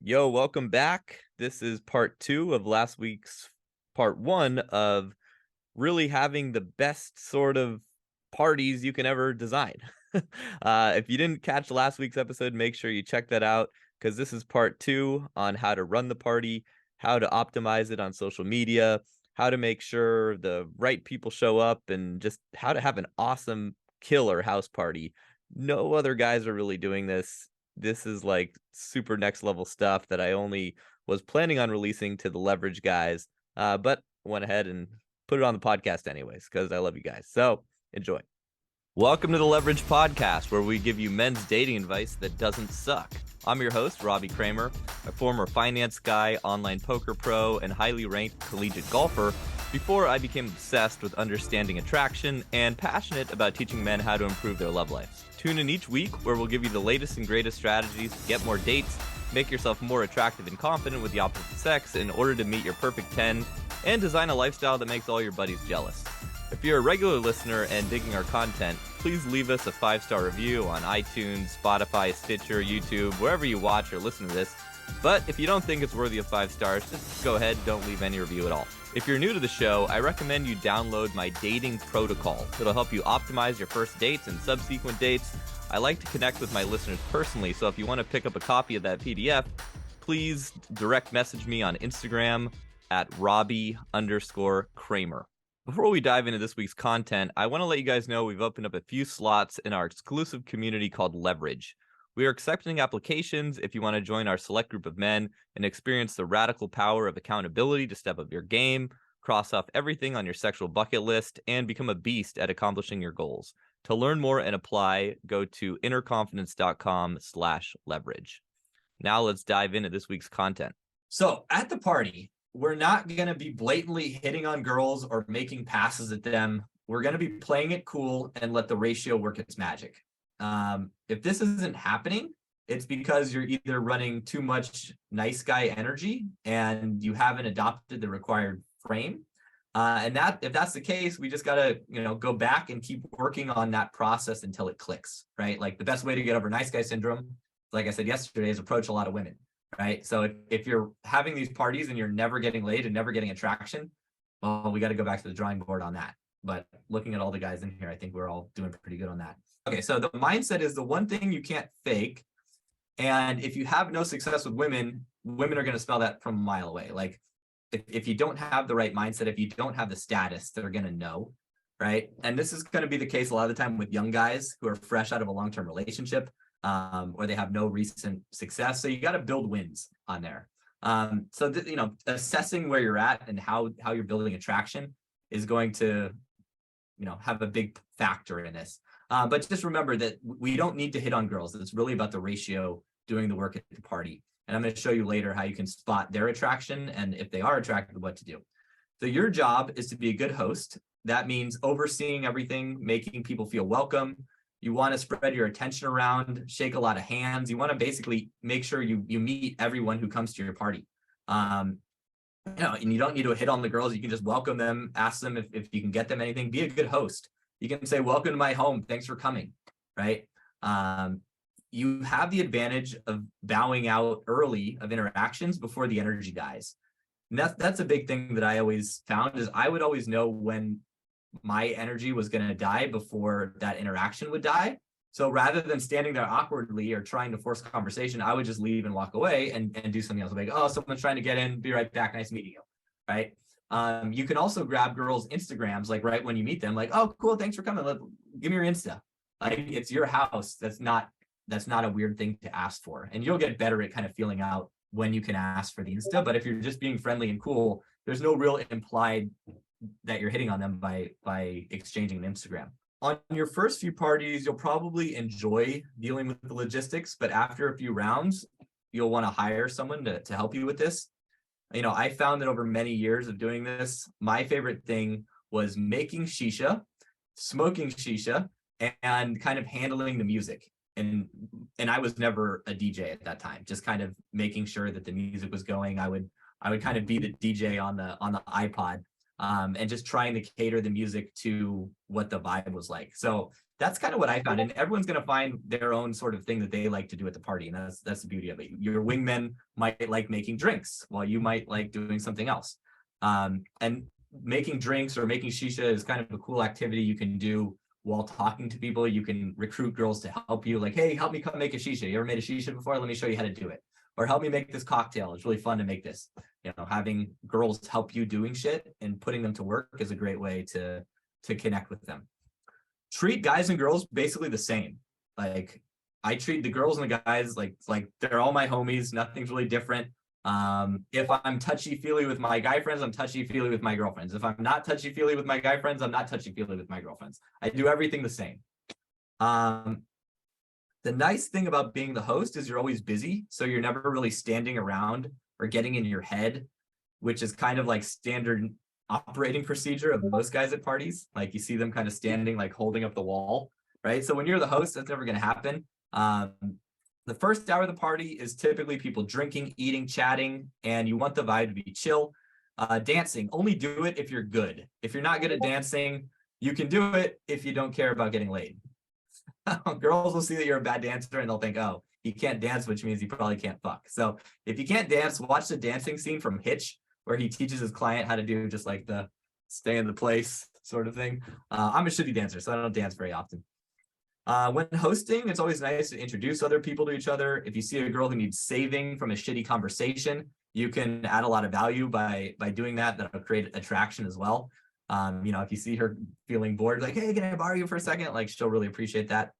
Yo, welcome back. This is part two of last week's part one of really having the best sort of parties you can ever design. If you didn't catch last week's episode, make sure you check that out because this is part two on how to run the party, how to optimize it on social media, how to make sure the right people show up, and just how to have an awesome killer house party. No other guys are really doing this. This is like super next level stuff that I only was planning on releasing to the Leverage guys, but went ahead and put it on the podcast anyways because I love you guys. So enjoy. Welcome to the Leverage Podcast, where we give you men's dating advice that doesn't suck. I'm your host, Robbie Kramer, a former finance guy, online poker pro, and highly ranked collegiate golfer before I became obsessed with understanding attraction and passionate about teaching men how to improve their love lives. Tune in each week where we'll give you the latest and greatest strategies to get more dates, make yourself more attractive and confident with the opposite sex in order to meet your perfect 10, and design a lifestyle that makes all your buddies jealous. If you're a regular listener and digging our content, please leave us a 5-star review on iTunes, Spotify, Stitcher, YouTube, wherever you watch or listen to this. But if you don't think it's worthy of 5 stars, just go ahead, don't leave any review at all. If you're new to the show, I recommend you download my dating protocol. It'll help you optimize your first dates and subsequent dates. I like to connect with my listeners personally, so if you want to pick up a copy of that PDF, please direct message me on Instagram at Robbie_Kramer. Before we dive into this week's content, I want to let you guys know we've opened up a few slots in our exclusive community called Leverage. We are accepting applications if you want to join our select group of men and experience the radical power of accountability to step up your game, cross off everything on your sexual bucket list, and become a beast at accomplishing your goals. To learn more and apply, go to innerconfidence.com/leverage. Now let's dive into this week's content. So at the party, we're not going to be blatantly hitting on girls or making passes at them. We're going to be playing it cool and let the ratio work its magic. If this isn't happening, it's because you're either running too much nice guy energy and you haven't adopted the required frame. And that if that's the case, we just got to, go back and keep working on that process until it clicks, right? Like the best way to get over nice guy syndrome, like I said yesterday, is approach a lot of women, right? So if you're having these parties and you're never getting laid and never getting attraction, well, we got to go back to the drawing board on that. But looking at all the guys in here, I think we're all doing pretty good on that. Okay, so the mindset is the one thing you can't fake. And if you have no success with women, women are going to smell that from a mile away. Like if you don't have the right mindset, if you don't have the status, they're going to know, right? And this is going to be the case a lot of the time with young guys who are fresh out of a long-term relationship, or they have no recent success. So you got to build wins on there. So assessing where you're at and how you're building attraction is going to, have a big factor in this. But just remember that we don't need to hit on girls. It's really about the ratio doing the work at the party. And I'm going to show you later how you can spot their attraction and if they are attracted, what to do. So your job is to be a good host. That means overseeing everything, making people feel welcome. You want to spread your attention around, shake a lot of hands. You want to basically make sure you meet everyone who comes to your party. And you don't need to hit on the girls. You can just welcome them, ask them if you can get them anything. Be a good host. You can say, welcome to my home. Thanks for coming, right? You have the advantage of bowing out early of interactions before the energy dies. And that's a big thing that I always found is I would always know when my energy was going to die before that interaction would die. So rather than standing there awkwardly or trying to force a conversation, I would just leave and walk away and do something else. Like, oh, someone's trying to get in, be right back. Nice meeting you, right? You can also grab girls' Instagrams, like right when you meet them, like, oh, cool, thanks for coming. Give me your Insta. Like it's your house. That's not a weird thing to ask for. And you'll get better at kind of feeling out when you can ask for the Insta. But if you're just being friendly and cool, there's no real implied that you're hitting on them by exchanging an Instagram. On your first few parties, you'll probably enjoy dealing with the logistics, but after a few rounds, you'll want to hire someone to help you with this. I found that over many years of doing this, my favorite thing was making shisha, smoking shisha, and kind of handling the music. And I was never a DJ at that time, just kind of making sure that the music was going. I would kind of be the DJ on the iPod, and just trying to cater the music to what the vibe was like. So that's kind of what I found. And everyone's going to find their own sort of thing that they like to do at the party. And that's the beauty of it. Your wingmen might like making drinks while you might like doing something else. And making drinks or making shisha is kind of a cool activity you can do while talking to people. You can recruit girls to help you, like, hey, help me come make a shisha. You ever made a shisha before? Let me show you how to do it. Or help me make this cocktail. It's really fun to make this. You know, having girls help you doing shit and putting them to work is a great way to connect with them. Treat guys and girls basically the same. Like, I treat the girls and the guys like they're all my homies. Nothing's really different. If I'm touchy-feely with my guy friends, I'm touchy-feely with my girlfriends. If I'm not touchy-feely with my guy friends, I'm not touchy-feely with my girlfriends. I do everything the same. The nice thing about being the host is you're always busy, so you're never really standing around or getting in your head, which is kind of like standard operating procedure of most guys at parties. Like, you see them kind of standing, like holding up the wall, right? So when you're the host, that's never going to happen. The first hour of the party is typically people drinking, eating, chatting, and you want the vibe to be chill. Dancing, only do it if you're good. If you're not good at dancing, you can do it if you don't care about getting laid. Girls will see that you're a bad dancer and they'll think, oh, you can't dance, which means you probably can't fuck. So if you can't dance, watch the dancing scene from Hitch, where he teaches his client how to do just like the stay in the place sort of thing. I'm a shitty dancer, so I don't dance very often. When hosting, it's always nice to introduce other people to each other. If you see a girl who needs saving from a shitty conversation, you can add a lot of value by doing that. That'll create attraction as well. You know, if you see her feeling bored, like, hey, can I borrow you for a second? Like, she'll really appreciate that.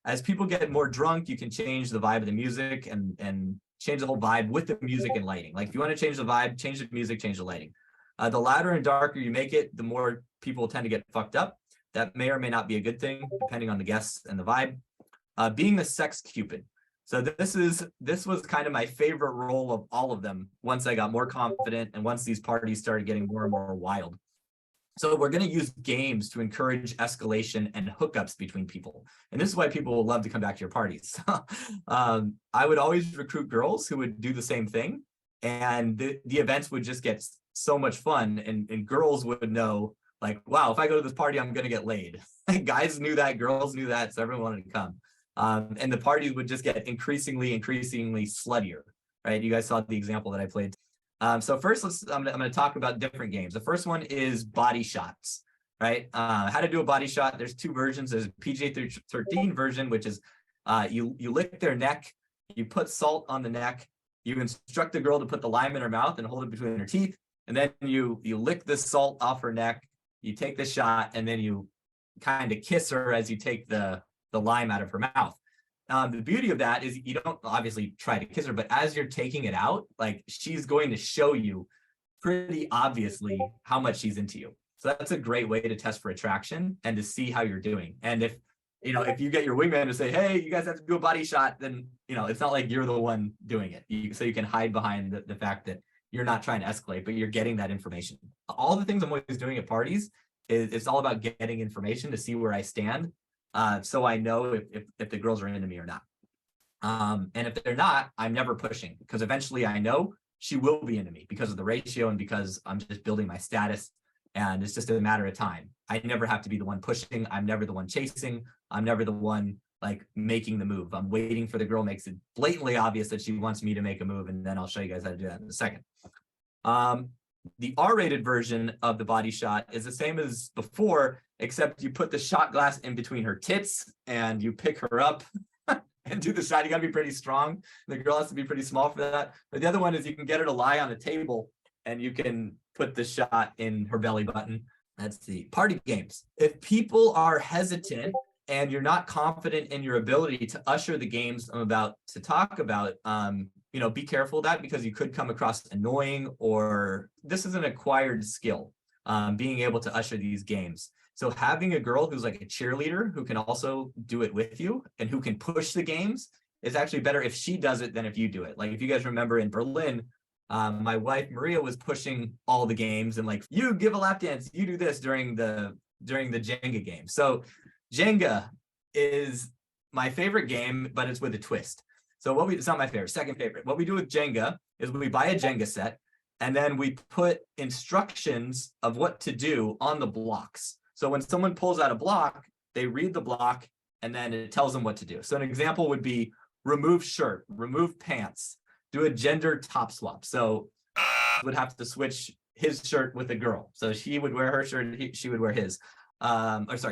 As people get more drunk, you can change the vibe of the music and change the whole vibe with the music and lighting. Like, if you want to change the vibe, change the music, change the lighting. The louder and darker you make it, the more people tend to get fucked up. That may or may not be a good thing, depending on the guests and the vibe. Being the sex cupid. So this was kind of my favorite role of all of them once I got more confident and once these parties started getting more and more wild. So we're going to use games to encourage escalation and hookups between people. And this is why people will love to come back to your parties. I would always recruit girls who would do the same thing. And the events would just get so much fun. And girls would know, like, wow, if I go to this party, I'm going to get laid. Guys knew that, girls knew that, so everyone wanted to come. And the parties would just get increasingly sluttier, right? You guys saw the example that I played. So first, I'm going to talk about different games. The first one is body shots, right? How to do a body shot. There's two versions. There's a PG-13 version, which is you lick their neck, you put salt on the neck, you instruct the girl to put the lime in her mouth and hold it between her teeth, and then you lick the salt off her neck, you take the shot, and then you kind of kiss her as you take the lime out of her mouth. The beauty of that is you don't obviously try to kiss her, but as you're taking it out, like, she's going to show you pretty obviously how much she's into you. So that's a great way to test for attraction and to see how you're doing. And if you get your wingman to say, hey, you guys have to do a body shot, then, it's not like you're the one doing it. So you can hide behind the fact that you're not trying to escalate, but you're getting that information. All the things I'm always doing at parties it's all about getting information to see where I stand. So I know if the girls are into me or not. And if they're not, I'm never pushing, because eventually I know she will be into me because of the ratio and because I'm just building my status, and it's just a matter of time. I never have to be the one pushing. I'm never the one chasing. I'm never the one like making the move. I'm waiting for the girl makes it blatantly obvious that she wants me to make a move, and then I'll show you guys how to do that in a second. The R-rated version of the body shot is the same as before, except you put the shot glass in between her tits and you pick her up and do the shot. You got to be pretty strong. The girl has to be pretty small for that. But the other one is you can get her to lie on a table and you can put the shot in her belly button. That's the party games. If people are hesitant and you're not confident in your ability to usher the games I'm about to talk about, be careful of that, because you could come across annoying, or this is an acquired skill, being able to usher these games. So having a girl who's like a cheerleader who can also do it with you and who can push the games is actually better if she does it than if you do it. Like, if you guys remember in Berlin, my wife Maria was pushing all the games and like, you give a lap dance, you do this during the Jenga game. So Jenga is my favorite game, but it's with a twist. So it's not my favorite, second favorite. What we do with Jenga is we buy a Jenga set and then we put instructions of what to do on the blocks. So when someone pulls out a block, they read the block, and then it tells them what to do. So an example would be remove shirt, remove pants, do a gender top swap. So would have to switch his shirt with a girl. So she would wear her shirt, she would wear his.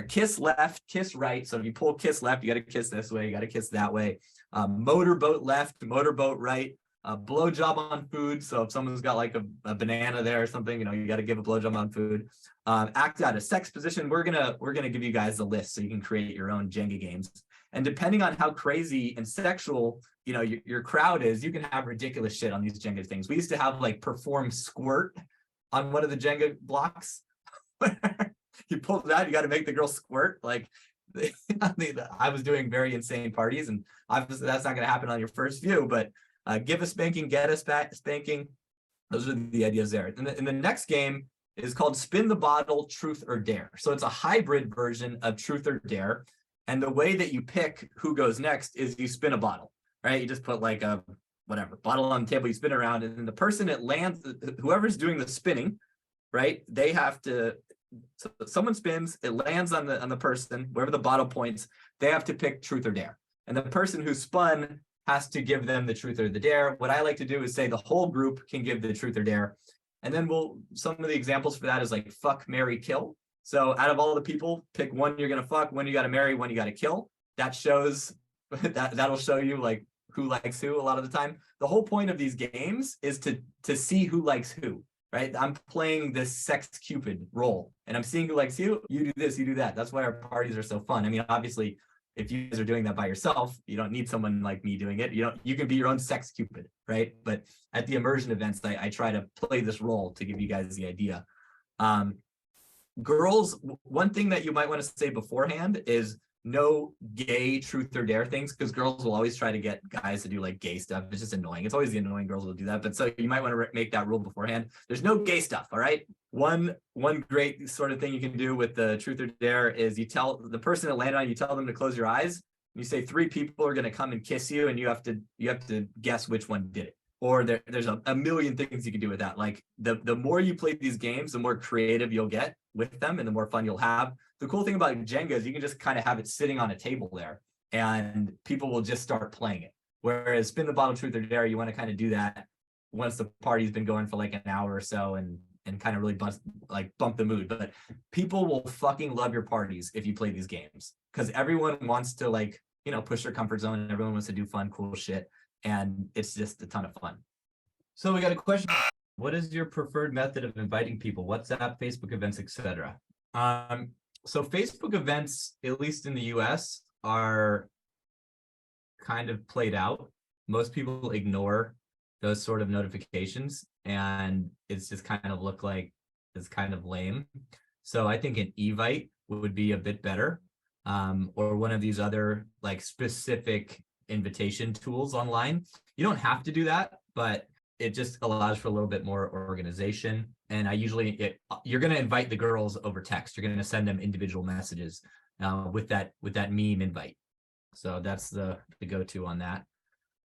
Kiss left, kiss right. So if you pull kiss left, you got to kiss this way, you got to kiss that way. Motorboat left, motorboat right. Blowjob on food. So if someone's got like a banana there or something, you got to give a blowjob on food. Act out a sex position. We're gonna give you guys a list so you can create your own Jenga games. And depending on how crazy and sexual your crowd is, you can have ridiculous shit on these Jenga things. We used to have like perform squirt on one of the Jenga blocks. You pull it out, you got to make the girl squirt. Like I was doing very insane parties, and obviously that's not going to happen on your first view, but give a spanking, get a spanking. Those are the ideas there. And the next game is called Spin the Bottle, Truth or Dare. So it's a hybrid version of Truth or Dare. And the way that you pick who goes next is you spin a bottle, right? You just put like a bottle on the table, you spin it around, and then the person that lands, whoever's doing the spinning, right? They have to, so someone spins, it lands on the person, wherever the bottle points, they have to pick truth or dare. And the person who spun has to give them the truth or the dare. What I like to do is say the whole group can give the truth or dare. And then some of the examples for that is like fuck, marry, kill. So out of all the people, pick one you're gonna fuck, one you gotta marry, one you gotta kill. That shows, that'll show you like who likes who a lot of the time. The whole point of these games is to see who likes who, right? I'm playing this sex Cupid role and I'm seeing who likes you do this, you do that. That's why our parties are so fun. I mean, obviously, if you guys are doing that by yourself, you don't need someone like me doing it. You can be your own sex Cupid, right? But at the immersion events, I try to play this role to give you guys the idea. Girls, one thing that you might want to say beforehand is no gay truth or dare things, because girls will always try to get guys to do like gay stuff. It's just annoying. It's always the annoying girls will do that. But so you might want to make that rule beforehand. There's no gay stuff. All right. One great sort of thing you can do with the truth or dare is you tell the person that landed on, you tell them to close your eyes. You say 3 people are going to come and kiss you, and you have to guess which one did it. Or there's a million things you can do with that. Like the more you play these games, the more creative you'll get with them and the more fun you'll have. The cool thing about Jenga is you can just kind of have it sitting on a table there and people will just start playing it. Whereas Spin the Bottle, Truth or Dare, you want to kind of do that once the party's been going for like an hour or so and kind of really bump the mood. But people will fucking love your parties if you play these games, because everyone wants to push their comfort zone, and everyone wants to do fun, cool shit. And it's just a ton of fun. So we got a question. What is your preferred method of inviting people? WhatsApp, Facebook events, etc.? So Facebook events, at least in the US, are kind of played out. Most people ignore those sort of notifications, and it's just kind of look like it's kind of lame. So I think an Evite would be a bit better, or one of these other like specific invitation tools online. You don't have to do that, but it just allows for a little bit more organization. And you're going to invite the girls over text. You're going to send them individual messages with that meme invite. So that's the go-to on that.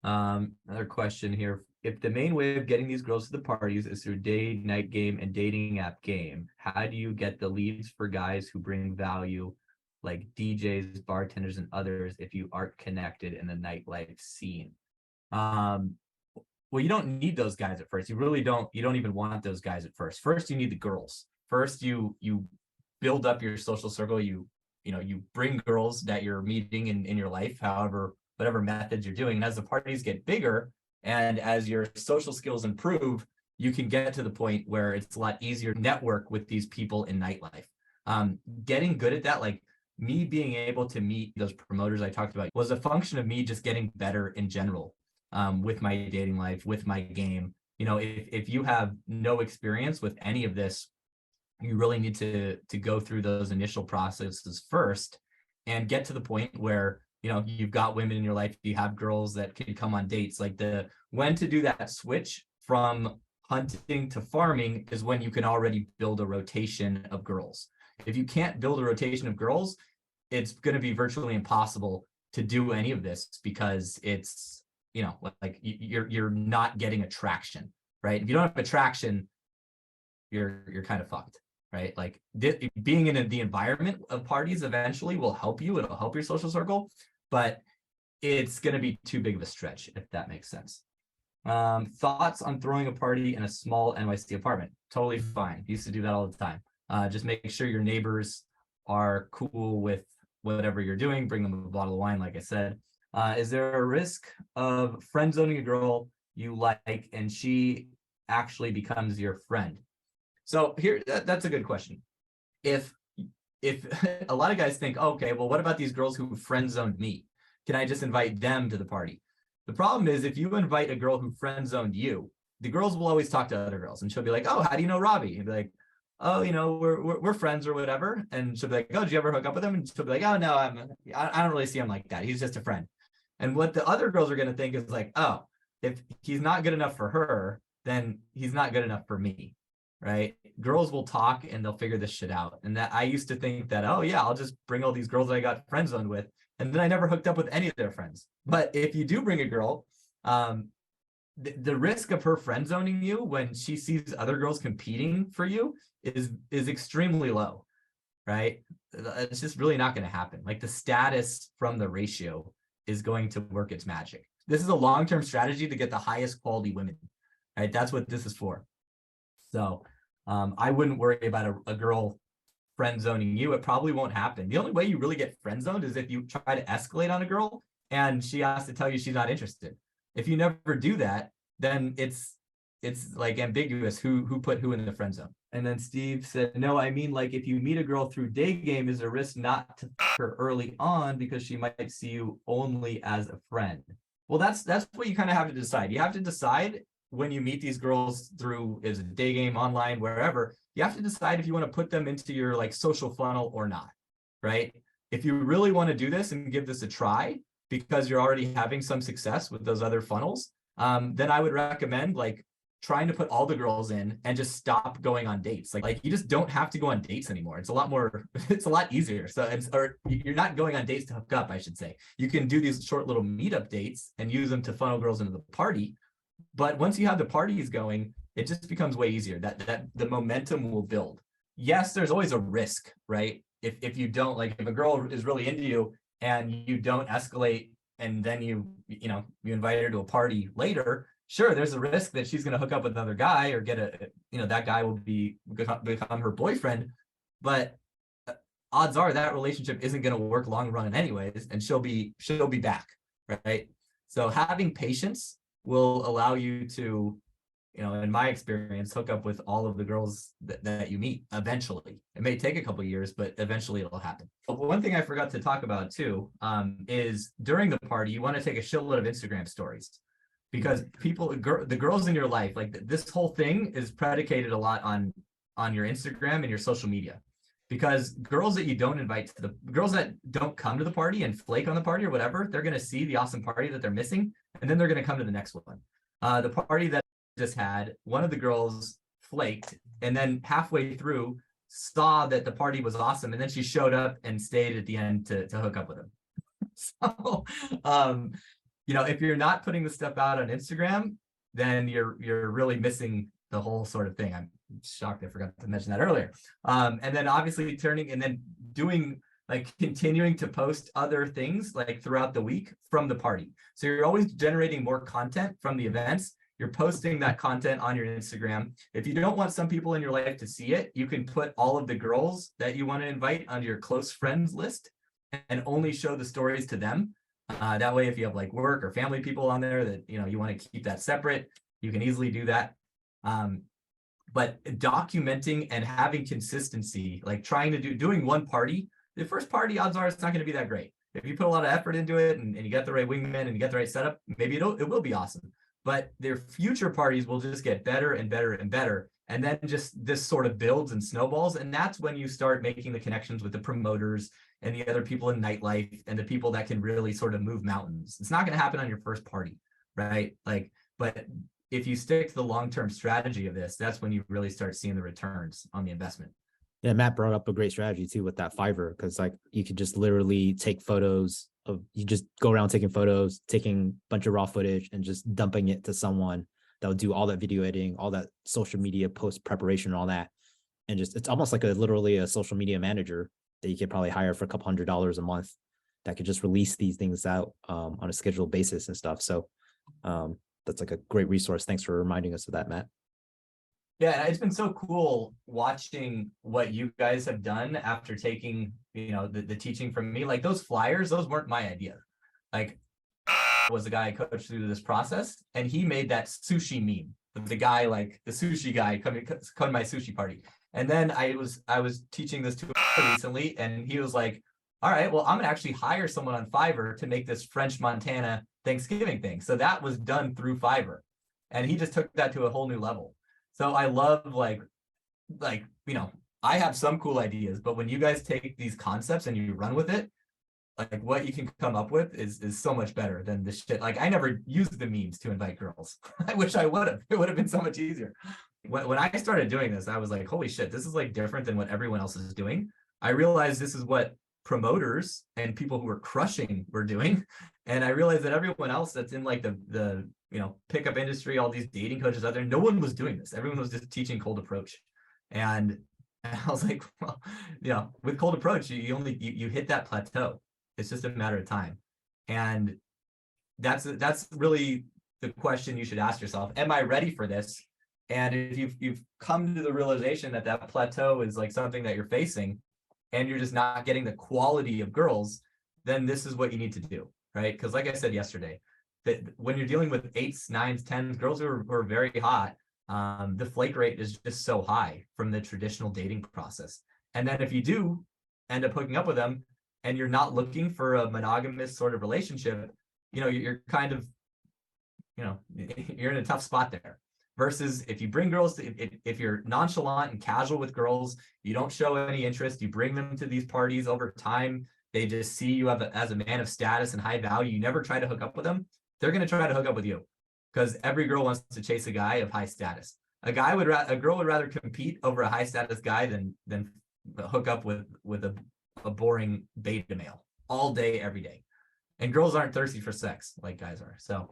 Another question here. If the main way of getting these girls to the parties is through day, night game, and dating app game, how do you get the leads for guys who bring value, like DJs, bartenders, and others, if you aren't connected in the nightlife scene? Well, you don't need those guys at first. You really don't. You don't even want those guys at first. First, you need the girls. First, you build up your social circle. You bring girls that you're meeting in your life, whatever methods you're doing. And as the parties get bigger and as your social skills improve, you can get to the point where it's a lot easier to network with these people in nightlife. Getting good at that, like me being able to meet those promoters I talked about, was a function of me just getting better in general. With my dating life, with my game. If you have no experience with any of this, you really need to go through those initial processes first and get to the point where you've got women in your life, you have girls that can come on dates. Like when to do that switch from hunting to farming is when you can already build a rotation of girls. If you can't build a rotation of girls, it's going to be virtually impossible to do any of this, because it's you're not getting attraction, right? If you don't have attraction, you're kind of fucked. right? Like being in the environment of parties eventually will help you. It'll help your social circle, but it's going to be too big of a stretch, if that makes sense. Thoughts on throwing a party in a small NYC apartment? Totally fine. Used to do that all the time. Just make sure your neighbors are cool with whatever you're doing. Bring them a bottle of wine, like I said. Is there a risk of friend zoning a girl you like and she actually becomes your friend? So here, that's a good question. If a lot of guys think, okay, well, what about these girls who friend zoned me? Can I just invite them to the party? The problem is if you invite a girl who friend zoned you, the girls will always talk to other girls, and she'll be like, oh, how do you know Robbie? And be like, oh, you know, we're friends or whatever. And she'll be like, oh, did you ever hook up with him? And she'll be like, oh, no, I don't really see him like that. He's just a friend. And what the other girls are going to think is like, oh, if he's not good enough for her, then he's not good enough for me, right? Girls will talk and they'll figure this shit out. And that I used to think that, oh yeah, I'll just bring all these girls that I got friend zoned with. And then I never hooked up with any of their friends. But if you do bring a girl, the risk of her friend zoning you when she sees other girls competing for you is extremely low, right? It's just really not going to happen. Like the status from the ratio is going to work its magic. This is a long-term strategy to get the highest quality women, right? That's what this is for. So I wouldn't worry about a girl friend zoning you. It probably won't happen. The only way you really get friend zoned is if you try to escalate on a girl and she has to tell you she's not interested. If you never do that, then it's like ambiguous who put who in the friend zone. And then Steve said, no, I mean, like if you meet a girl through day game, is a risk not to her early on because she might see you only as a friend. Well, that's what you kind of have to decide. You have to decide when you meet these girls through is a day game, online, wherever, you have to decide if you want to put them into your like social funnel or not, right? If you really want to do this and give this a try because you're already having some success with those other funnels, then I would recommend like trying to put all the girls in and just stop going on dates. Like you just don't have to go on dates anymore. It's a lot more, it's a lot easier. So or you're not going on dates to hook up, I should say. You can do these short little meetup dates and use them to funnel girls into the party. But once you have the parties going, it just becomes way easier. That the momentum will build. Yes, there's always a risk, right? If you don't, like if a girl is really into you and you don't escalate and then you invite her to a party later, sure, there's a risk that she's going to hook up with another guy or get that guy will become her boyfriend. But odds are that relationship isn't going to work long run anyways, and she'll be back, right? So having patience will allow you to, in my experience, hook up with all of the girls that you meet eventually. It may take a couple of years, but eventually it'll happen. But one thing I forgot to talk about too is during the party, you want to take a shitload of Instagram stories because the girls in your life, like this whole thing is predicated a lot on your Instagram and your social media. Because girls that you don't invite to the girls that don't come to the party and flake on the party or whatever, they're going to see the awesome party that they're missing. And then they're going to come to the next one. The party that I just had, one of the girls flaked and then halfway through saw that the party was awesome. And then she showed up and stayed at the end to hook up with him. So, if you're not putting the stuff out on Instagram, then you're really missing the whole sort of thing. I'm shocked I forgot to mention that earlier. And then obviously continuing to post other things like throughout the week from the party. So you're always generating more content from the events. You're posting that content on your Instagram. If you don't want some people in your life to see it, you can put all of the girls that you want to invite on your close friends list and only show the stories to them. That way, if you have like work or family people on there that you want to keep that separate, you can easily do that. But documenting and having consistency, like trying to doing one party, the first party, odds are it's not going to be that great. If you put a lot of effort into it and you get the right wingman and you get the right setup, maybe it will be awesome. But their future parties will just get better and better and better. And then just this sort of builds and snowballs. And that's when you start making the connections with the promoters and the other people in nightlife and the people that can really sort of move mountains. It's not going to happen on your first party, right? But if you stick to the long-term strategy of this, that's when you really start seeing the returns on the investment. Yeah, Matt brought up a great strategy too with that Fiverr, because like you could just literally take photos you just go around taking photos, taking a bunch of raw footage and just dumping it to someone that will do all that video editing, all that social media post preparation, all that. and just it's almost like literally a social media manager that you could probably hire for a couple $100s a month that could just release these things out on a scheduled basis and stuff. So that's like a great resource. Thanks for reminding us of that, Matt. Yeah, it's been so cool watching what you guys have done after taking, the teaching from me. Like those flyers, those weren't my idea. Like was the guy I coached through this process, and he made that sushi meme. The guy, like the sushi guy, come to my sushi party. And then I was teaching this to him recently, and he was like, all right, well, I'm gonna actually hire someone on Fiverr to make this French Montana Thanksgiving thing. So that was done through Fiverr. And he just took that to a whole new level. So I love like, I have some cool ideas, but when you guys take these concepts and you run with it, like what you can come up with is so much better than the shit. Like I never used the memes to invite girls. I wish I would have. It would have been so much easier. When I started doing this, I was like, holy shit, this is like different than what everyone else is doing. I realized this is what promoters and people who are crushing were doing. And I realized that everyone else that's in like the pickup industry, all these dating coaches out there, no one was doing this. Everyone was just teaching cold approach. And I was like, well, with cold approach, you hit that plateau. It's just a matter of time. And that's really the question you should ask yourself. Am I ready for this? And if you've come to the realization that plateau is like something that you're facing and you're just not getting the quality of girls, then this is what you need to do, right? Because like I said yesterday, that when you're dealing with 8s, 9s, 10s, girls who are very hot, the flake rate is just so high from the traditional dating process. And then if you do end up hooking up with them, and you're not looking for a monogamous sort of relationship, you're kind of, you're in a tough spot there. Versus if you bring girls if you're nonchalant and casual with girls, you don't show any interest, you bring them to these parties over time, they just see you as a man of status and high value, you never try to hook up with them, they're going to try to hook up with you because every girl wants to chase a guy of high status. A girl would rather compete over a high status guy than hook up with a boring beta male all day, every day. And girls aren't thirsty for sex like guys are. So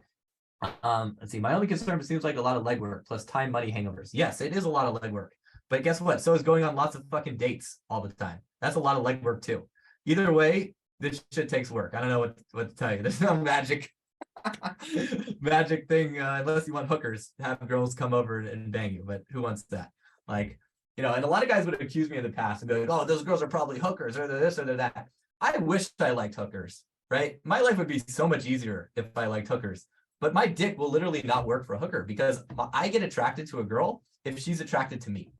let's see. My only concern seems like a lot of legwork plus time, money, hangovers. Yes, it is a lot of legwork. But guess what? So is going on lots of fucking dates all the time. That's a lot of legwork too. Either way, this shit takes work. I don't know what to tell you. There's no magic thing unless you want hookers, have girls come over and bang you. But who wants that? Like, and a lot of guys would accuse me in the past and be like, oh, those girls are probably hookers or they're this or they're that. I wish I liked hookers, right? My life would be so much easier if I liked hookers, but my dick will literally not work for a hooker because I get attracted to a girl if she's attracted to me.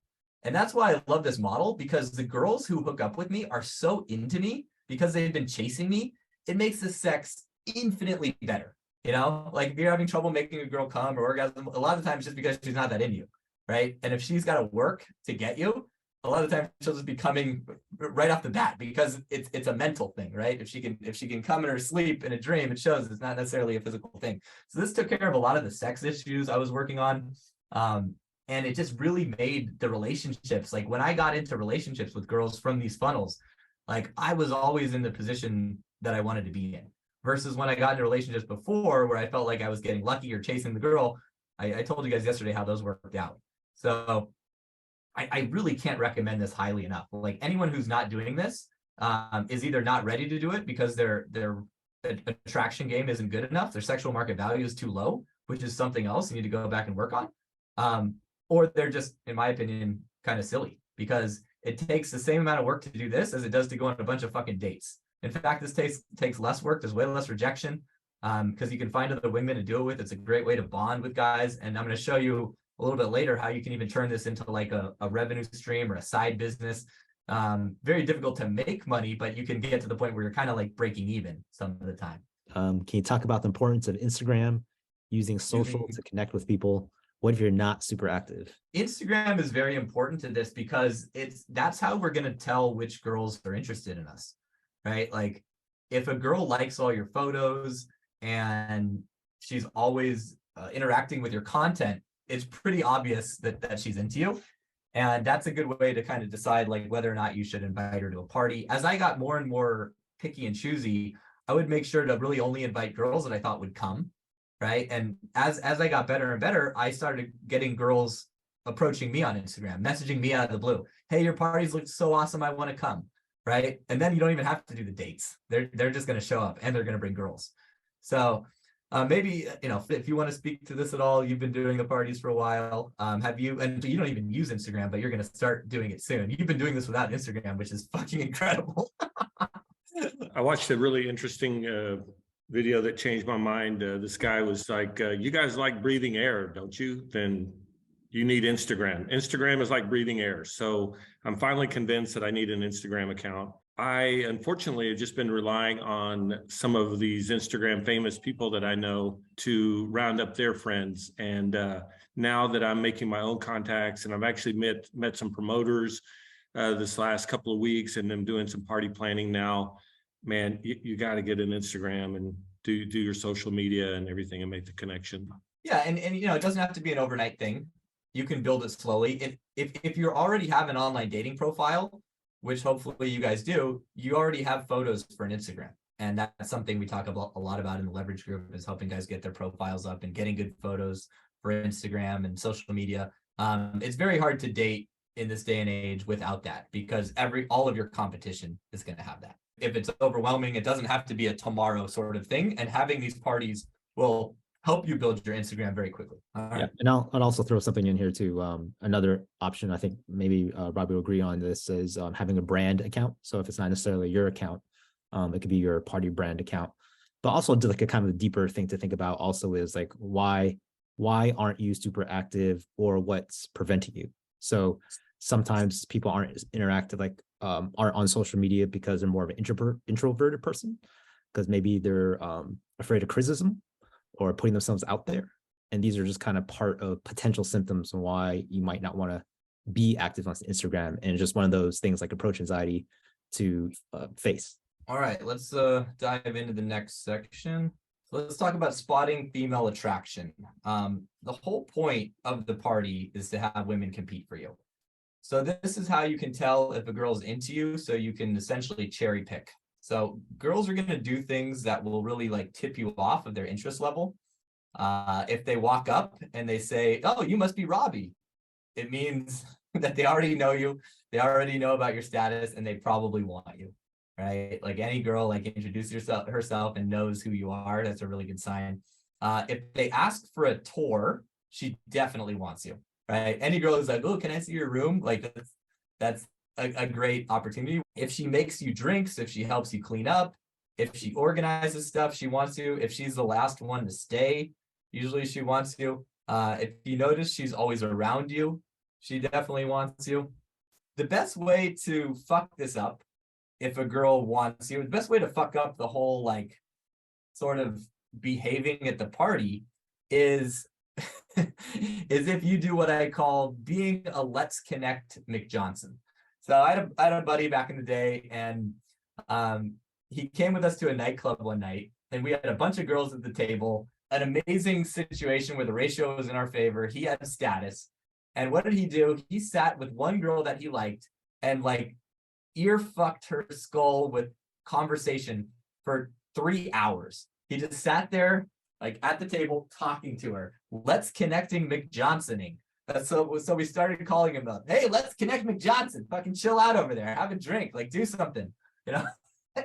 And that's why I love this model, because the girls who hook up with me are so into me because they've been chasing me. It makes the sex infinitely better. Like if you're having trouble making a girl come or orgasm, a lot of times just because she's not that into you. Right. And if she's got to work to get you, a lot of the time she'll just be coming right off the bat because it's a mental thing, right? If she can come in her sleep in a dream, it shows it's not necessarily a physical thing. So this took care of a lot of the sex issues I was working on. And it just really made the relationships, like when I got into relationships with girls from these funnels, like I was always in the position that I wanted to be in, versus when I got into relationships before where I felt like I was getting lucky or chasing the girl. I told you guys yesterday how those worked out. So I really can't recommend this highly enough. Like anyone who's not doing this is either not ready to do it because their attraction game isn't good enough. Their sexual market value is too low, which is something else you need to go back and work on. Or they're just, in my opinion, kind of silly because it takes the same amount of work to do this as it does to go on a bunch of fucking dates. In fact, this takes less work. There's way less rejection because you can find other wingmen to do it with. It's a great way to bond with guys. And I'm going to show you a little bit later how you can even turn this into like a revenue stream or a side business. Very difficult to make money, but you can get to the point where you're kind of like breaking even some of the time. Can you talk about the importance of Instagram, using social to connect with people? What if you're not super active? Instagram is very important to this because that's how we're going to tell which girls are interested in us, right? Like if a girl likes all your photos and she's always interacting with your content, it's pretty obvious that she's into you. And that's a good way to kind of decide like whether or not you should invite her to a party. As I got more and more picky and choosy, I would make sure to really only invite girls that I thought would come, right? And as I got better and better, I started getting girls approaching me on Instagram, messaging me out of the blue. Hey, your parties look so awesome. I want to come. Right. And then you don't even have to do the dates. They're just going to show up and they're going to bring girls. So maybe, if you want to speak to this at all, you've been doing the parties for a while. Have you, and you don't even use Instagram, but you're going to start doing it soon. You've been doing this without Instagram, which is fucking incredible. I watched a really interesting video that changed my mind. This guy was like, you guys like breathing air, don't you? Then you need Instagram. Instagram is like breathing air. So I'm finally convinced that I need an Instagram account. I, unfortunately, have just been relying on some of these Instagram famous people that I know to round up their friends. And now that I'm making my own contacts, and I've actually met some promoters this last couple of weeks, and I'm doing some party planning now, man, you got to get an Instagram and do your social media and everything and make the connection. Yeah. And it doesn't have to be an overnight thing. You can build it slowly. If you already have an online dating profile, which hopefully you guys do, you already have photos for an Instagram. And that's something we talk about a lot about in the leverage group, is helping guys get their profiles up and getting good photos for Instagram and social media. It's very hard to date in this day and age without that, because all of your competition is going to have that. If it's overwhelming, it doesn't have to be a tomorrow sort of thing. And having these parties will help you build your Instagram very quickly. Yeah, and I'll also throw something in here too. Another option, I think maybe Robbie will agree on this, is having a brand account. So if it's not necessarily your account, it could be your party brand account. But also, like a kind of a deeper thing to think about also is like, why aren't you super active, or what's preventing you? So sometimes people aren't interactive, like aren't on social media because they're more of an introverted person, because maybe they're afraid of criticism or putting themselves out there. And these are just kind of part of potential symptoms of why you might not want to be active on Instagram. And just one of those things like approach anxiety to face. All right, let's dive into the next section. Let's talk about spotting female attraction. The whole point of the party is to have women compete for you. So this is how you can tell if a girl's into you, so you can essentially cherry pick. So girls are going to do things that will really like tip you off of their interest level. If they walk up and they say, "Oh, you must be Robbie," it means that they already know you. They already know about your status, and they probably want you, right? Like any girl, like introduces herself and knows who you are. That's a really good sign. If they ask for a tour, she definitely wants you, right? Any girl who's like, "Oh, can I see your room?" Like that's a great opportunity. If she makes you drinks, if she helps you clean up, if she organizes stuff, she wants you. If she's the last one to stay, usually she wants you. If you notice she's always around you, she definitely wants you. The best way to fuck this up, if a girl wants you, the best way to fuck up the whole like sort of behaving at the party is is if you do what I call being a Lets-Connect-McJohnson. So I had a buddy back in the day, and he came with us to a nightclub one night, and we had a bunch of girls at the table, an amazing situation where the ratio was in our favor. He had status. And what did he do? He sat with one girl that he liked and like ear fucked her skull with conversation for 3 hours. He just sat there like at the table talking to her. Lets-Connect-McJohnsoning. So we started calling him up. Hey, let's connect McJohnson. Fucking chill out over there. Have a drink. Like do something, you know?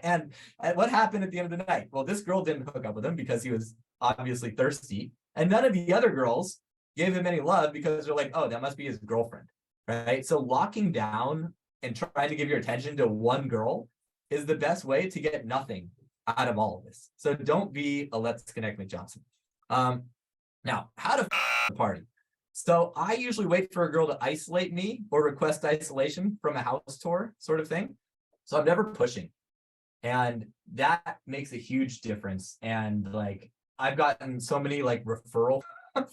And what happened at the end of the night? Well, this girl didn't hook up with him because he was obviously thirsty. And none of the other girls gave him any love because they're like, oh, that must be his girlfriend, right? So locking down and trying to give your attention to one girl is the best way to get nothing out of all of this. So don't be a Lets-Connect-McJohnson. Now, how to the party. So I usually wait for a girl to isolate me or request isolation from a house tour sort of thing. So I'm never pushing. And that makes a huge difference. And like, I've gotten so many like referral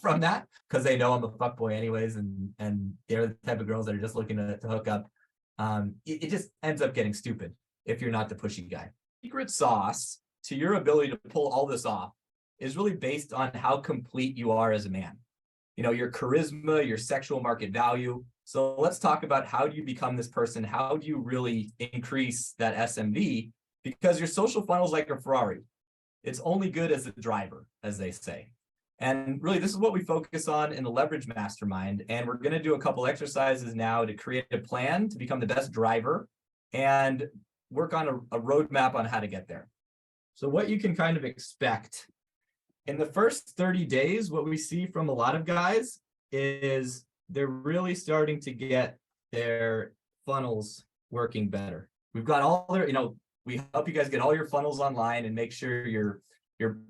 from that because they know I'm a fuckboy anyways. And they're the type of girls that are just looking to hook up. It just ends up getting stupid if you're not the pushy guy. Secret sauce to your ability to pull all this off is really based on how complete you are as a man. You know, your charisma, your sexual market value. So let's talk about how do you become this person? How do you really increase that SMV? Because your social funnel is like a Ferrari. It's only good as a driver, as they say. And really, this is what we focus on in the Leverage Mastermind. And we're going to do a couple exercises now to create a plan to become the best driver and work on a roadmap on how to get there. So what you can kind of expect in the first 30 days, what we see from a lot of guys is they're really starting to get their funnels working better. We've got all their, we help you guys get all your funnels online and make sure you're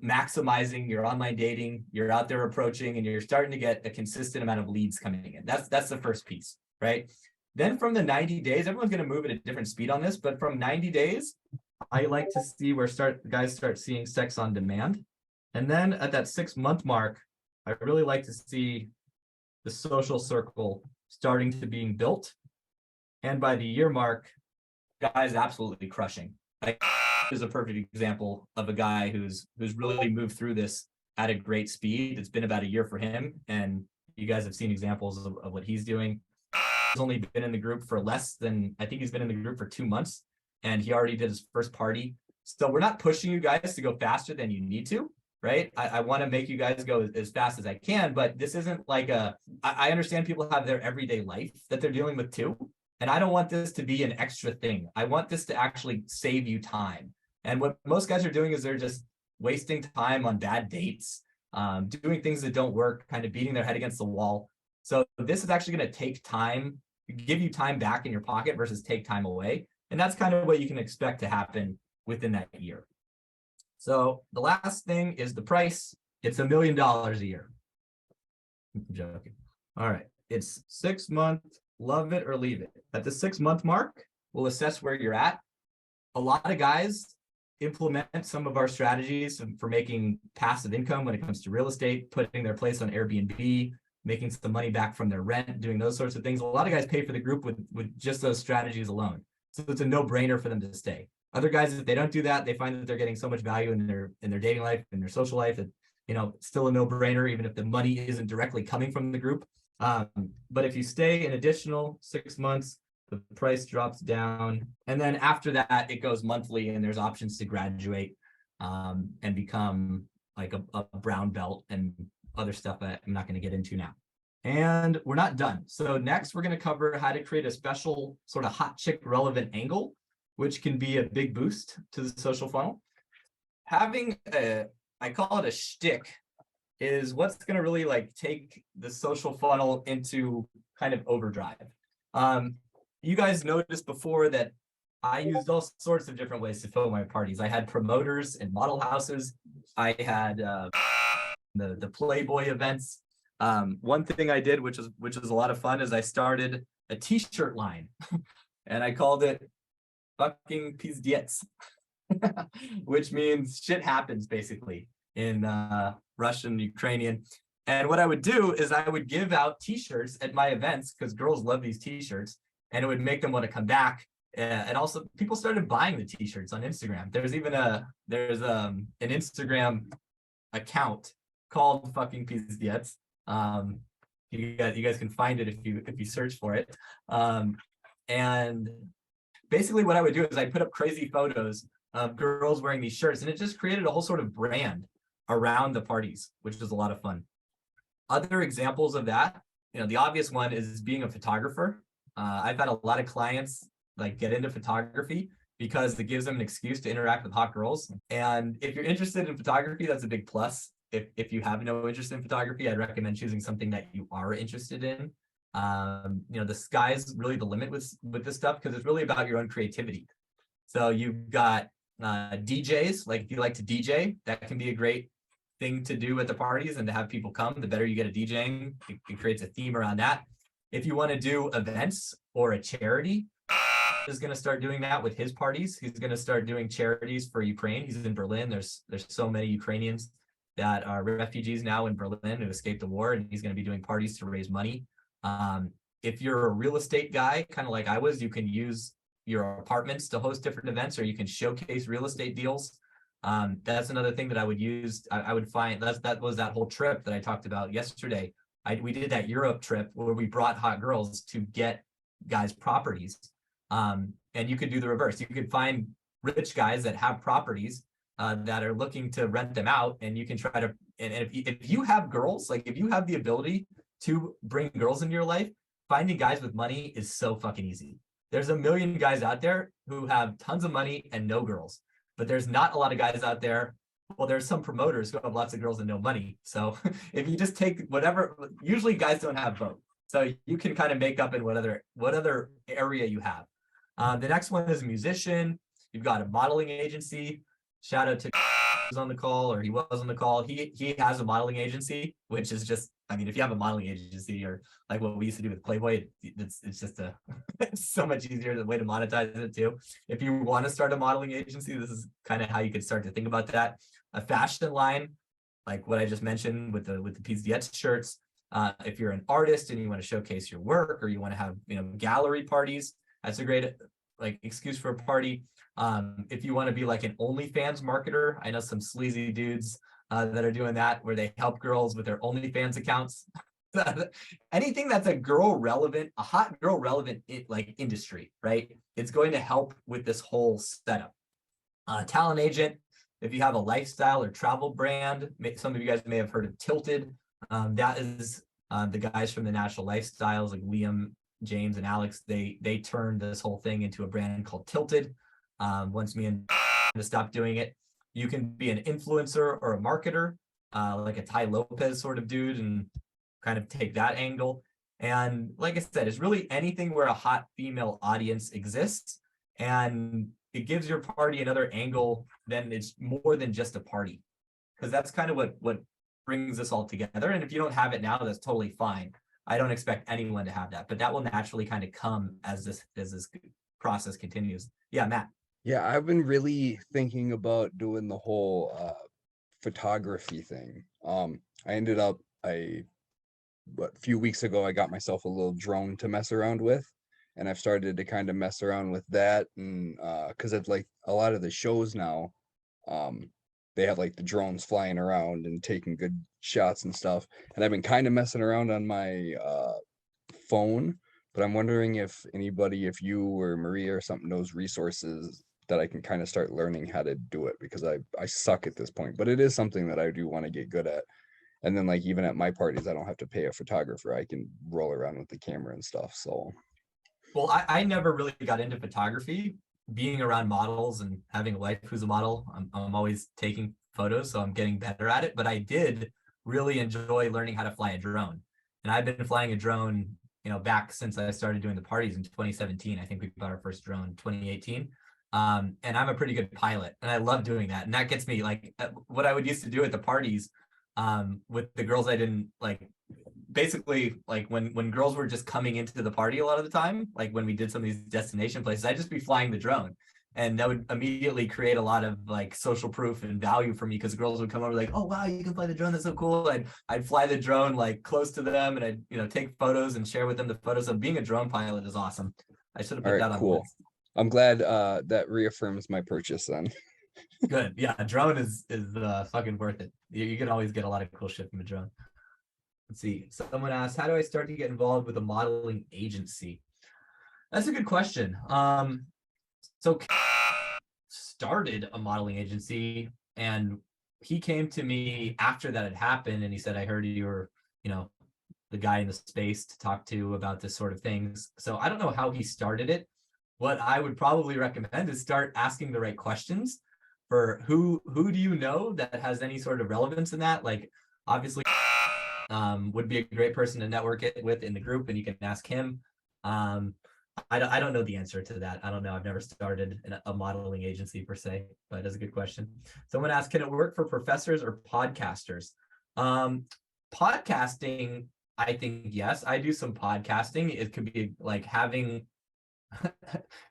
maximizing your online dating, you're out there approaching, and you're starting to get a consistent amount of leads coming in. That's the first piece, right? Then from the 90 days, everyone's going to move at a different speed on this, but from 90 days, I like to see where guys start seeing sex on demand. And then at that 6-month mark, I really like to see the social circle starting to being built. And by the year mark, guys absolutely crushing. Like, is a perfect example of a guy who's really moved through this at a great speed. It's been about a year for him, and you guys have seen examples of what he's doing. He's only been in the group for I think he's been in the group for 2 months, and he already did his first party. So we're not pushing you guys to go faster than you need to, right? I want to make you guys go as fast as I can, but this isn't like I understand people have their everyday life that they're dealing with too. And I don't want this to be an extra thing. I want this to actually save you time. And what most guys are doing is they're just wasting time on bad dates, doing things that don't work, kind of beating their head against the wall. So this is actually going to take time, give you time back in your pocket versus take time away. And that's kind of what you can expect to happen within that year. So the last thing is the price. It's $1 million a year. I'm joking. All right. It's 6 months, love it or leave it. At the 6-month mark, we'll assess where you're at. A lot of guys implement some of our strategies for making passive income when it comes to real estate, putting their place on Airbnb, making some money back from their rent, doing those sorts of things. A lot of guys pay for the group with just those strategies alone. So it's a no-brainer for them to stay. Other guys, if they don't do that, they find that they're getting so much value in their dating life, in their social life, that it's still a no-brainer, even if the money isn't directly coming from the group. But if you stay an additional 6 months, the price drops down. And then after that, it goes monthly, and there's options to graduate and become like a brown belt and other stuff that I'm not going to get into now. And we're not done. So next, we're going to cover how to create a special sort of hot chick relevant angle, which can be a big boost to the social funnel. Having I call it a shtick, is what's going to really like take the social funnel into kind of overdrive. You guys noticed before that I used all sorts of different ways to fill my parties. I had promoters and model houses. I had the Playboy events. One thing I did, which is a lot of fun, is I started a t-shirt line and I called it fucking pizdiets, which means shit happens basically in Russian, Ukrainian. And what I would do is I would give out t-shirts at my events because girls love these t-shirts, and it would make them want to come back. And also people started buying the t-shirts on Instagram. There's even an Instagram account called fucking pizdiets. You guys can find it if you search for it. And basically what I would do is I'd put up crazy photos of girls wearing these shirts, and it just created a whole sort of brand around the parties, which was a lot of fun. Other examples of that, the obvious one is being a photographer. I've had a lot of clients like get into photography because it gives them an excuse to interact with hot girls. And if you're interested in photography, that's a big plus. If you have no interest in photography, I'd recommend choosing something that you are interested in. The sky's really the limit with this stuff because it's really about your own creativity. So you've got DJs, like if you like to DJ, that can be a great thing to do at the parties and to have people come. The better you get at DJing, it creates a theme around that. If you want to do events or a charity, is going to start doing that with his parties. He's going to start doing charities for Ukraine. He's in Berlin. There's so many Ukrainians that are refugees now in Berlin who escaped the war, and he's going to be doing parties to raise money. If you're a real estate guy, kind of like I was, you can use your apartments to host different events, or you can showcase real estate deals. That's another thing that I would use. I would find that was that whole trip that I talked about yesterday. We did that Europe trip where we brought hot girls to get guys properties. And you could do the reverse. You could find rich guys that have properties that are looking to rent them out, and you can try to, and if you have girls, like if you have the ability to bring girls into your life, finding guys with money is so fucking easy. There's a million guys out there who have tons of money and no girls, but there's not a lot of guys out there. Well, there's some promoters who have lots of girls and no money. So if you just take whatever, usually guys don't have both. So you can kind of make up in what other area you have. The next one is a musician. You've got a modeling agency. Shout out to who's on the call, or he was on the call. He has a modeling agency, which is just, I mean, if you have a modeling agency, or like what we used to do with Playboy, it's just it's so much easier the way to monetize it too. If you want to start a modeling agency, this is kind of how you could start to think about that. A fashion line, like what I just mentioned with the PZDX shirts. If you're an artist and you want to showcase your work, or you want to have, gallery parties, that's a great like excuse for a party. If you want to be like an OnlyFans marketer, I know some sleazy dudes that are doing that, where they help girls with their OnlyFans accounts. Anything that's a hot girl relevant like industry, right? It's going to help with this whole setup. Talent agent, if you have a lifestyle or travel brand, some of you guys may have heard of Tilted. That is the guys from the National Lifestyles, like Liam, James, and Alex. They turned this whole thing into a brand called Tilted. Once me and to stop doing it, you can be an influencer or a marketer, like a Ty Lopez sort of dude, and kind of take that angle. And like I said, it's really anything where a hot female audience exists, and it gives your party another angle. Then it's more than just a party, because that's kind of what brings us all together. And if you don't have it now, that's totally fine. I don't expect anyone to have that, but that will naturally kind of come as this process continues. Yeah, Matt. Yeah, I've been really thinking about doing the whole photography thing. I ended up a few weeks ago, I got myself a little drone to mess around with, and I've started to kind of mess around with that. And because it's like a lot of the shows now, they have like the drones flying around and taking good shots and stuff. And I've been kind of messing around on my phone, but I'm wondering if anybody, if you or Maria or something, knows resources that I can kind of start learning how to do it, because I suck at this point, but it is something that I do want to get good at. And then like even at my parties, I don't have to pay a photographer. I can roll around with the camera and stuff. So, well, I never really got into photography. Being around models and having a wife who's a model, I'm always taking photos, so I'm getting better at it. But I did really enjoy learning how to fly a drone. And I've been flying a drone, back since I started doing the parties in 2017. I think we bought our first drone in 2018. And I'm a pretty good pilot, and I love doing that. And that gets me like what I would used to do at the parties with the girls I didn't like. Basically, like when girls were just coming into the party a lot of the time, like when we did some of these destination places, I'd just be flying the drone, and that would immediately create a lot of like social proof and value for me, because girls would come over like, oh wow, you can fly the drone, that's so cool. I'd fly the drone like close to them, and I'd take photos and share with them the photos. So being a drone pilot is awesome. I should have put that on the list. I'm glad that reaffirms my purchase then. Good. Yeah, a drone is fucking worth it. You can always get a lot of cool shit from a drone. Let's see. Someone asked, how do I start to get involved with a modeling agency? That's a good question. So started a modeling agency, and he came to me after that had happened, and he said, I heard you were, the guy in the space to talk to about this sort of things. So I don't know how he started it. What I would probably recommend is start asking the right questions for who do you know that has any sort of relevance in that. Like obviously would be a great person to network it with in the group, and you can ask him. I don't know the answer to that. I don't know. I've never started a modeling agency per se, but that's a good question. Someone asked, can it work for professors or podcasters? Podcasting, I think yes. I do some podcasting. It could be like having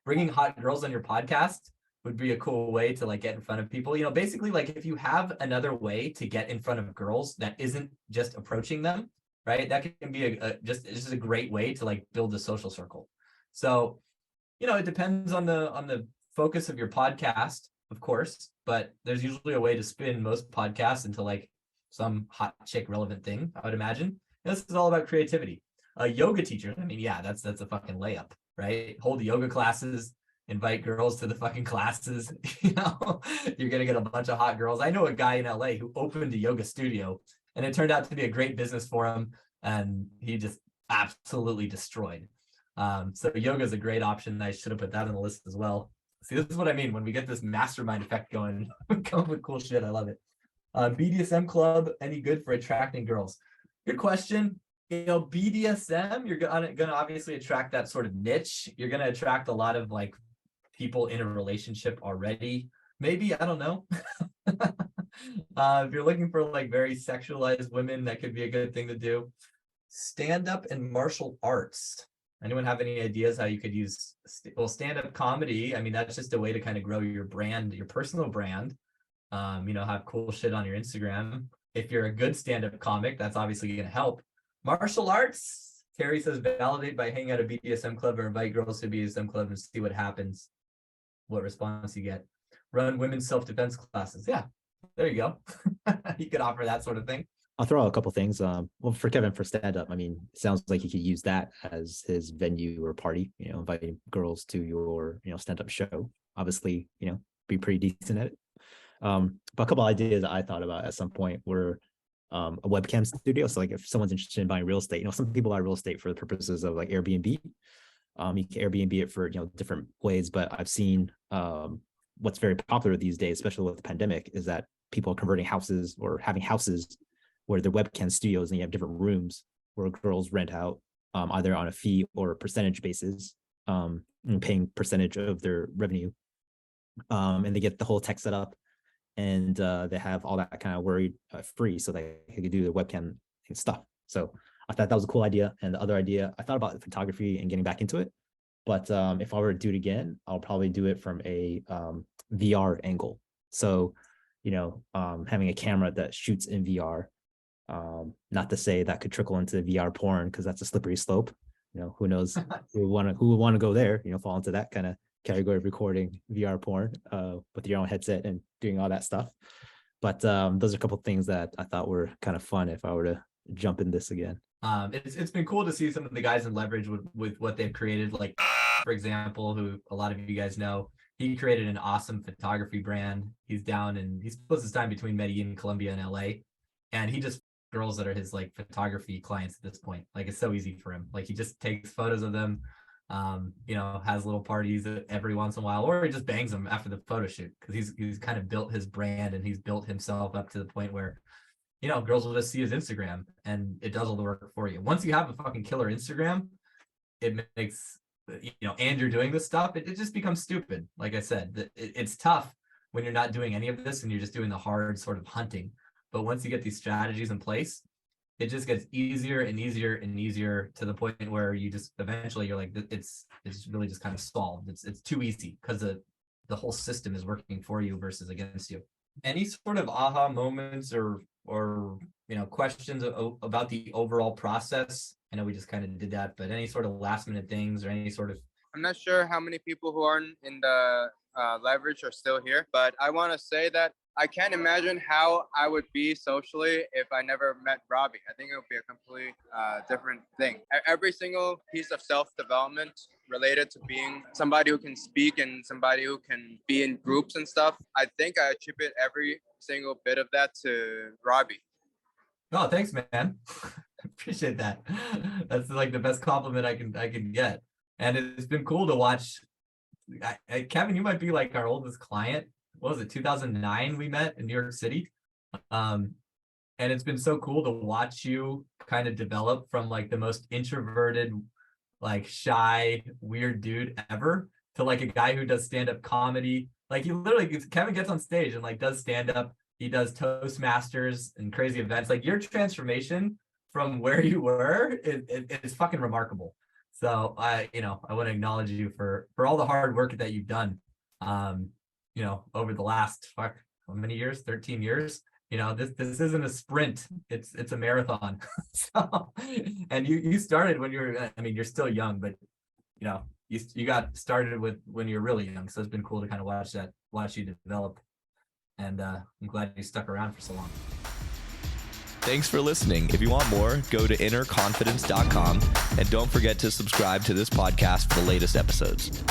bringing hot girls on your podcast would be a cool way to like get in front of people. Basically, like if you have another way to get in front of girls that isn't just approaching them, right? That can be just a great way to like build a social circle. So, it depends on the focus of your podcast, of course, but there's usually a way to spin most podcasts into like some hot chick relevant thing, I would imagine. This is all about creativity. Yoga teachers, I mean, yeah, that's a fucking layup, right? Hold yoga classes, invite girls to the fucking classes. You know, you're gonna get a bunch of hot girls. I know a guy in LA who opened a yoga studio, and it turned out to be a great business for him, and he just absolutely destroyed. So yoga is a great option. I should have put that on the list as well. See, this is what I mean when we get this mastermind effect going. We come up with cool shit. I love it. BDSM club, any good for attracting girls? Good question. You know, BDSM, you're gonna obviously attract that sort of niche. You're gonna attract a lot of like people in a relationship already. Maybe, I don't know. If you're looking for like very sexualized women, that could be a good thing to do. Stand-up and martial arts. Anyone have any ideas how you could use, well, stand-up comedy? I mean, that's just a way to kind of grow your brand, your personal brand. You know, have cool shit on your Instagram. If you're a good stand-up comic, that's obviously going to help. Martial arts, Terry says, validate by hanging out at a BDSM club or invite girls to a BDSM club and see what happens, what response you get. Run women's self-defense classes. Yeah, there you go. You could offer that sort of thing. I'll throw out a couple things. Well, for Kevin, for stand-up, I mean, it sounds like he could use that as his venue or party, you know, inviting girls to your, you know, stand-up show. Obviously, you know, be pretty decent at it. But a couple ideas that I thought about at some point were a webcam studio. So like if someone's interested in buying real estate, you know, some people buy real estate for the purposes of like Airbnb. You can Airbnb it for, you know, different ways, but I've seen what's very popular these days, especially with the pandemic, is that people are converting houses or having houses where they're webcam studios and you have different rooms where girls rent out either on a fee or a percentage basis, and paying percentage of their revenue. And they get the whole tech set up, and they have all that kind of worry free, so they could do the webcam and stuff. So I thought that was a cool idea. And the other idea, I thought about photography and getting back into it, but if I were to do it again, I'll probably do it from a VR angle. So, you know, having a camera that shoots in VR. Not to say that could trickle into VR porn, because that's a slippery slope. You know, who knows who would want to go there, you know, fall into that kind of category of recording VR porn with your own headset and doing all that stuff. But those are a couple of things that I thought were kind of fun if I were to jump in this again. It's been cool to see some of the guys in Leverage with what they've created. Like, for example, who a lot of you guys know, he created an awesome photography brand. He's down and he splits his time between Medellin, Colombia, and LA. And he just girls that are his like photography clients at this point. Like, it's so easy for him. Like, he just takes photos of them, you know, has little parties every once in a while, or he just bangs them after the photo shoot, because he's kind of built his brand and he's built himself up to the point where, you know, girls will just see his Instagram and it does all the work for you. Once you have a fucking killer Instagram, it makes, you know, and you're doing this stuff, it just becomes stupid. Like I said, it's tough when you're not doing any of this and you're just doing the hard sort of hunting. But once you get these strategies in place, it just gets easier and easier and easier, to the point where you just eventually you're like, it's really just kind of solved. It's too easy because the whole system is working for you versus against you. Any sort of aha moments or you know, questions about the overall process? I know we just kind of did that, but any sort of last minute things or any sort of. I'm not sure how many people who aren't in the Leverage are still here, but I want to say that I can't imagine how I would be socially if I never met Robbie. I think it would be a completely different thing. Every single piece of self-development related to being somebody who can speak and somebody who can be in groups and stuff, I think I attribute every single bit of that to Robbie. Oh, thanks, man. Appreciate that. That's like the best compliment I can get. And it's been cool to watch. Kevin, you might be like our oldest client. What was it, 2009 we met in New York City? And it's been so cool to watch you kind of develop from like the most introverted, like shy, weird dude ever to like a guy who does stand-up comedy. Like, he literally, Kevin gets on stage and like does stand-up. He does Toastmasters and crazy events. Like, your transformation from where you were is fucking remarkable. So I want to acknowledge you for all the hard work that you've done. You know, over the last how many years? 13 years. You know, this isn't a sprint. It's a marathon. So, and you started when you're still young, but you know, you got started when you're really young. So it's been cool to kind of watch you develop. And I'm glad you stuck around for so long. Thanks for listening. If you want more, go to innerconfidence.com and don't forget to subscribe to this podcast for the latest episodes.